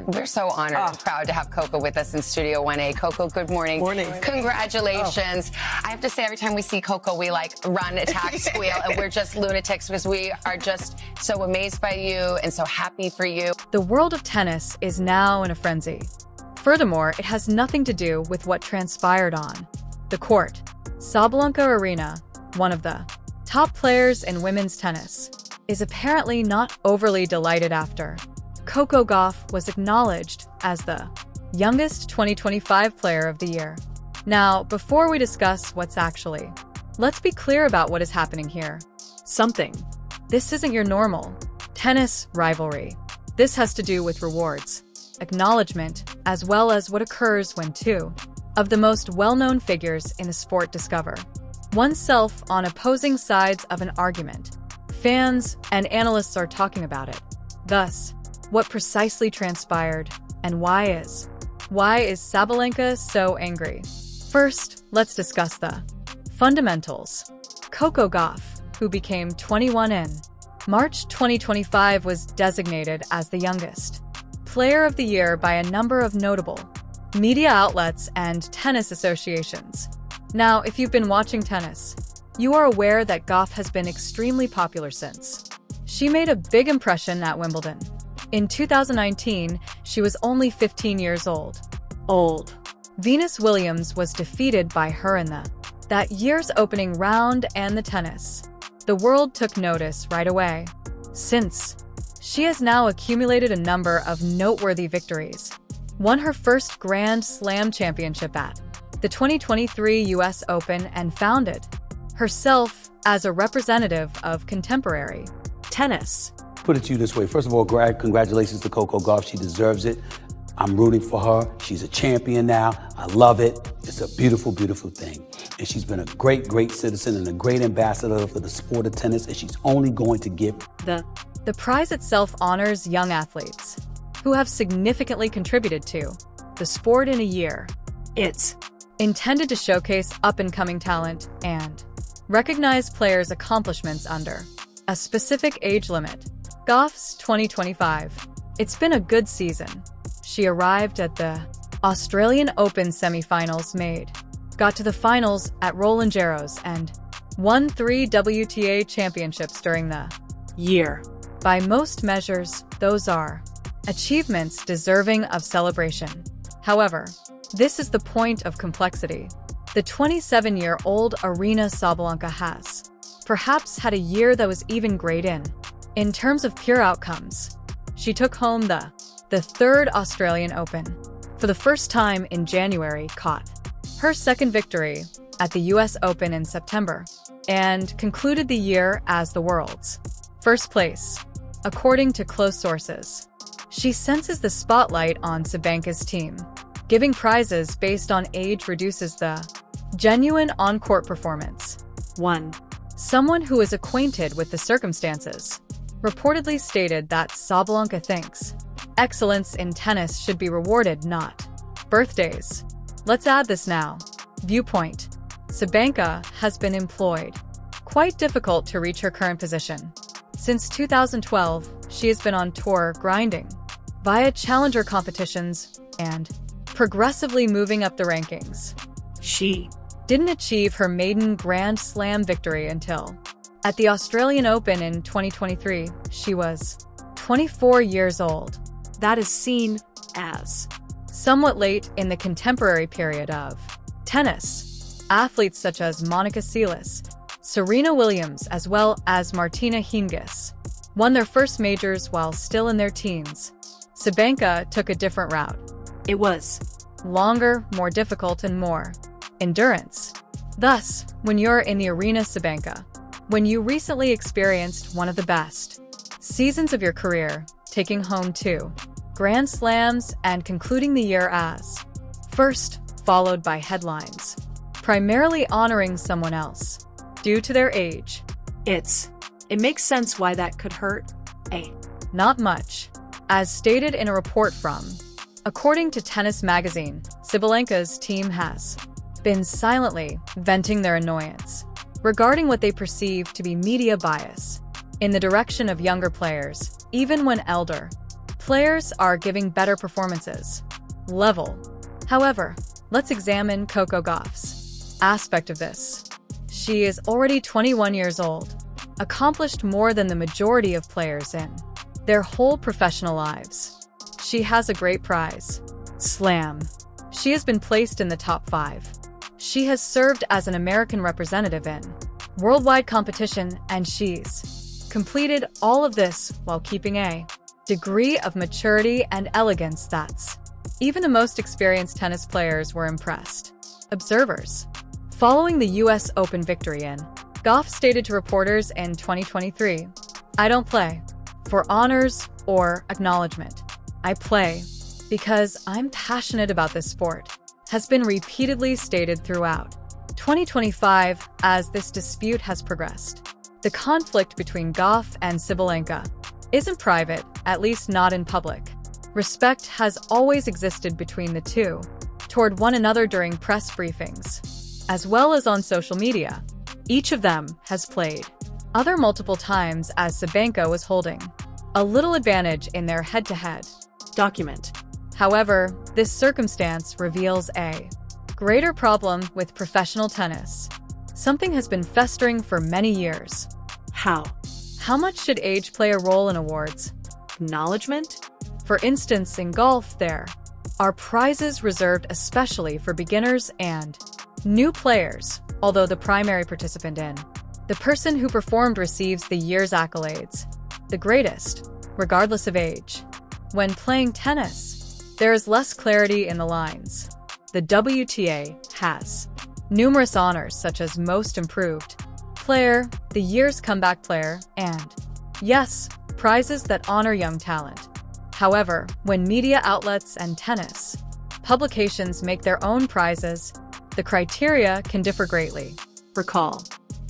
We're so honored and proud to have Coco with us in Studio 1A. Coco, good morning. Morning. Congratulations. I have to say, every time we see Coco, we run, attack, squeal, and we're just lunatics because we are just so amazed by you and so happy for you. The world of tennis is now in a frenzy. Furthermore, it has nothing to do with what transpired on the court. Sabalenka Aryna, one of the top players in women's tennis, is apparently not overly delighted after Coco Gauff was acknowledged as the youngest 2025 Player of the Year. Now, before we discuss what's actually, let's be clear about what is happening here. This isn't your normal tennis rivalry. This has to do with rewards, acknowledgement, as well as what occurs when two of the most well-known figures in the sport discover oneself on opposing sides of an argument. Fans and analysts are talking about it. Thus, what precisely transpired and why is Sabalenka so angry? First, let's discuss the fundamentals. Coco Gauff, who became 21 in March 2025, was designated as the youngest Player of the Year by a number of notable media outlets and tennis associations. Now, if you've been watching tennis, you are aware that Gauff has been extremely popular since she made a big impression at Wimbledon. In 2019, she was only 15 years old. Venus Williams was defeated by her in that year's opening round, and the tennis the world took notice right away, since she has now accumulated a number of noteworthy victories. Won her first Grand Slam championship at the 2023 US Open and founded herself as a representative of contemporary tennis. Put it to you this way. First of all, congratulations to Coco Gauff. She deserves it. I'm rooting for her. She's a champion now. I love it. It's a beautiful, beautiful thing. And she's been a great, great citizen and a great ambassador for the sport of tennis, and she's only going to get The prize itself honors young athletes who have significantly contributed to the sport in a year. It's intended to showcase up-and-coming talent and recognize players' accomplishments under a specific age limit. Gauff's 2025. It's been a good season. She arrived at the Australian Open semi-finals, got to the finals at Roland Garros, and won 3 WTA championships during the year. By most measures, those are achievements deserving of celebration. However, this is the point of complexity. The 27-year-old Aryna Sabalenka has perhaps had a year that was even great in terms of pure outcomes. She took home the third Australian Open for the first time in January, caught her second victory at the US Open in September, and concluded the year as the world's first place. According to close sources, she senses the spotlight on Sabalenka's team. Giving prizes based on age reduces the genuine on-court performance. Someone who is acquainted with the circumstances reportedly stated that Sabalenka thinks excellence in tennis should be rewarded, not birthdays. Let's add this now. Viewpoint. Sabalenka has been employed. Quite difficult to reach her current position. Since 2012, she has been on tour, grinding via challenger competitions and progressively moving up the rankings. She didn't achieve her maiden Grand Slam victory until at the Australian Open in 2023. She was 24 years old. That is seen as somewhat late in the contemporary period of tennis. Athletes such as Monica Seles, Serena Williams, as well as Martina Hingis won their first majors while still in their teens. Sabalenka took a different route. It was longer, more difficult, and more endurance. Thus, when you're in the arena, Sabalenka, when you recently experienced one of the best seasons of your career, taking home 2 Grand Slams and concluding the year as first, followed by headlines primarily honoring someone else due to their age. It makes sense why that could hurt. Not much. As stated in a report from, according to Tennis Magazine, Sabalenka's team has been silently venting their annoyance regarding what they perceive to be media bias in the direction of younger players, even when elder Players are giving better performances. Level. However, let's examine Coco Gauff's aspect of this. She is already 21 years old, accomplished more than the majority of players in their whole professional lives. She has a great prize. Slam. She has been placed in the top 5. She has served as an American representative in worldwide competition, and she's completed all of this while keeping a degree of maturity and elegance that's even the most experienced tennis players were impressed. Observers. Following the US Open victory in, Gauff stated to reporters in 2023, "I don't play for honors or acknowledgement. I play because I'm passionate about this sport," has been repeatedly stated throughout 2025 as this dispute has progressed. The conflict between Gauff and Sabalenka isn't private, at least not in public. Respect has always existed between the two, toward one another during press briefings, as well as on social media. Each of them has played other multiple times as Sabalenka was holding a little advantage in their head-to-head document. However, this circumstance reveals a greater problem with professional tennis. Something has been festering for many years. How? How much should age play a role in awards? Acknowledgement? For instance, in golf, there are prizes reserved especially for beginners and new players, although the primary participant in the person who performed receives the year's accolades, the greatest, regardless of age. When playing tennis, there is less clarity in the lines. The WTA has numerous honors such as Most Improved Player, the Year's Comeback Player, and, yes, prizes that honor young talent. However, when media outlets and tennis publications make their own prizes, the criteria can differ greatly. Recall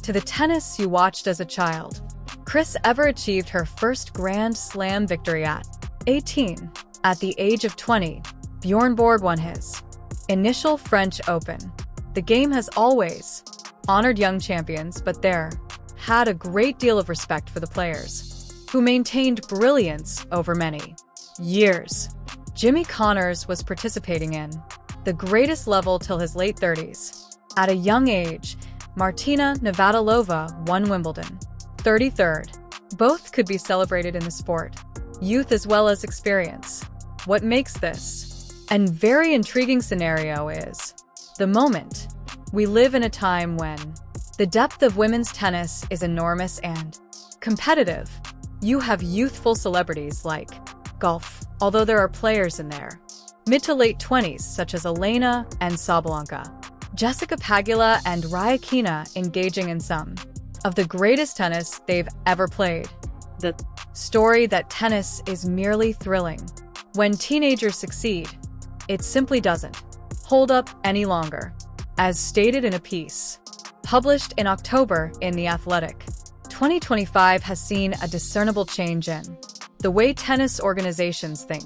to the tennis you watched as a child. Chris ever achieved her first Grand Slam victory at 18. At the age of 20, Bjorn Borg won his initial French Open. The game has always honored young champions, but there had a great deal of respect for the players who maintained brilliance over many years. Jimmy Connors was participating in the greatest level till his late 30s. At a young age, Martina Navratilova won Wimbledon. 33rd. Both could be celebrated in the sport, youth as well as experience. What makes this a very intriguing scenario is the moment. We live in a time when the depth of women's tennis is enormous and competitive. You have youthful celebrities like Gauff, although there are players in their mid to late 20s such as Aryna and Sabalenka, Jessica Pegula and Rybakina engaging in some of the greatest tennis they've ever played. The story that tennis is merely thrilling. When teenagers succeed, it simply doesn't hold up any longer. As stated in a piece published in October in The Athletic, 2025 has seen a discernible change in the way tennis organizations think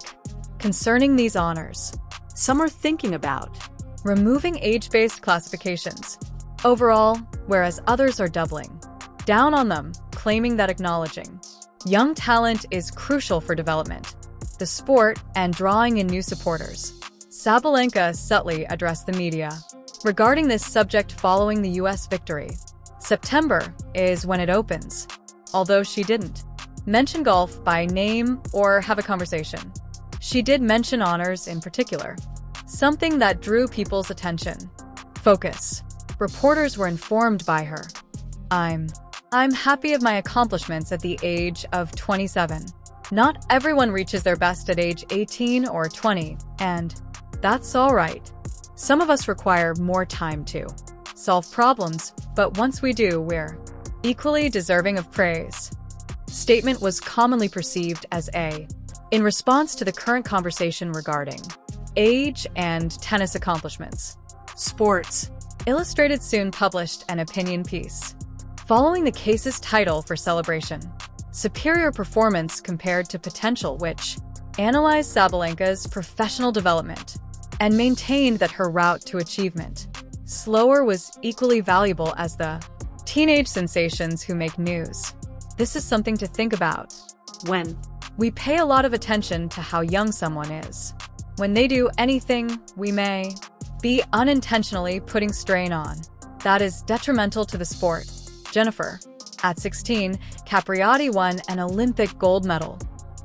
concerning these honors. Some are thinking about removing age-based classifications overall, whereas others are doubling down on them, claiming that acknowledging young talent is crucial for development, the sport, and drawing in new supporters. Sabalenka subtly addressed the media regarding this subject following the US victory. September is when it opens, although she didn't mention Gauff by name or have a conversation. She did mention honors in particular, something that drew people's attention. Focus. Reporters were informed by her. I'm happy of my accomplishments at the age of 27. Not everyone reaches their best at age 18 or 20, and that's all right. Some of us require more time to solve problems, but once we do, we're equally deserving of praise. Statement was commonly perceived as in response to the current conversation regarding age and tennis accomplishments. Sports Illustrated soon published an opinion piece following the case's title for celebration, Superior Performance Compared to Potential, which analyzed Sabalenka's professional development and maintained that her route to achievement slower was equally valuable as the teenage sensations who make news. This is something to think about when We pay a lot of attention to how young someone is. When they do anything, we may be unintentionally putting strain on. That is detrimental to the sport. Jennifer. At 16, Capriati won an Olympic gold medal.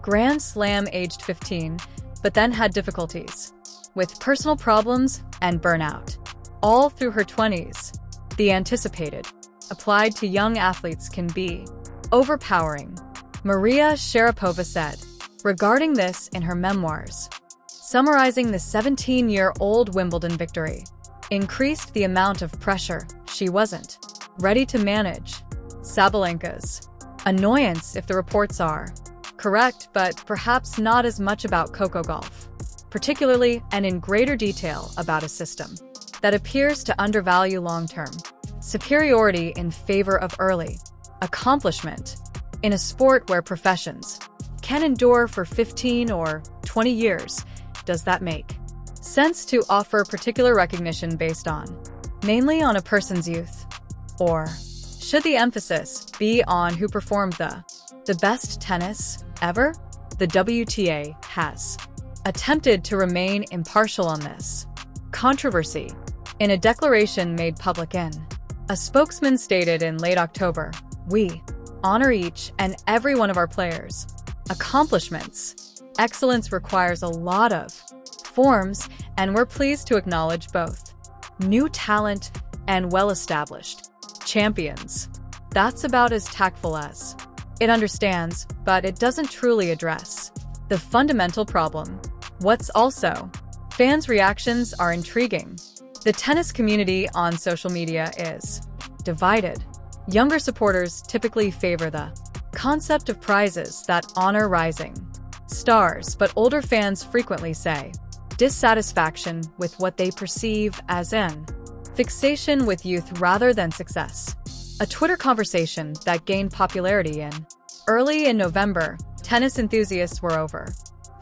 Grand Slam aged 15, but then had difficulties with personal problems and burnout. All through her 20s, the anticipated applied to young athletes can be overpowering. Maria Sharapova said regarding this in her memoirs, summarizing the 17-year-old Wimbledon victory, increased the amount of pressure she wasn't ready to manage. Sabalenka's annoyance, if the reports are correct, but perhaps not as much about Coco Gauff, particularly and in greater detail about a system that appears to undervalue long-term superiority in favor of early accomplishment in a sport where professions can endure for 15 or 20 years. Does that make sense to offer particular recognition based on mainly on a person's youth? Or should the emphasis be on who performed the best tennis ever? The WTA has attempted to remain impartial on this controversy. In a declaration made public in, a spokesman stated in late October, "We honor each and every one of our players' accomplishments. Excellence requires a lot of forms, and we're pleased to acknowledge both new talent and well-established champions." That's about as tactful as it understands, but it doesn't truly address the fundamental problem. What's also, fans' reactions are intriguing. The tennis community on social media is divided. Younger supporters typically favor the concept of prizes that honor rising stars, but older fans frequently say dissatisfaction with what they perceive as an fixation with youth rather than success. A Twitter conversation that gained popularity early in November, tennis enthusiasts were over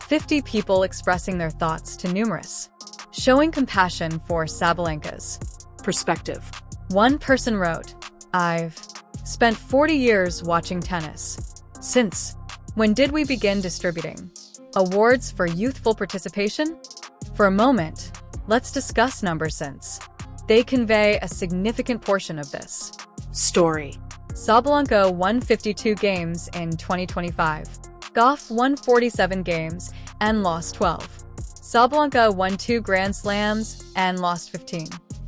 50 people expressing their thoughts to numerous, showing compassion for Sabalenka's perspective. One person wrote, "I've spent 40 years watching tennis. Since when did we begin distributing awards for youthful participation? For a moment, let's discuss numbers since they convey a significant portion of this story." Sabalenka won 52 games in 2025. Gauff won 47 games and lost 12. Sabalenka won 2 Grand Slams and lost 15.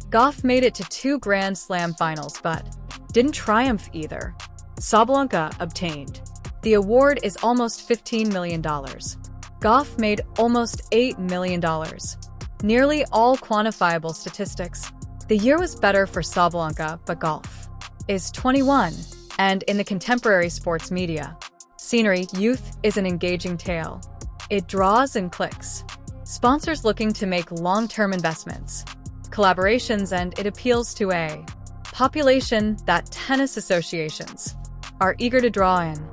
Gauff made it to 2 Grand Slam finals but didn't triumph either. Sabalenka obtained the award is almost $15 million. Gauff made almost $8 million. Nearly all quantifiable statistics. The year was better for Sabalenka, but Gauff is 21, and in the contemporary sports media scenery, youth is an engaging tale. It draws in clicks, sponsors looking to make long-term investments, collaborations, and it appeals to a population that tennis associations are eager to draw in.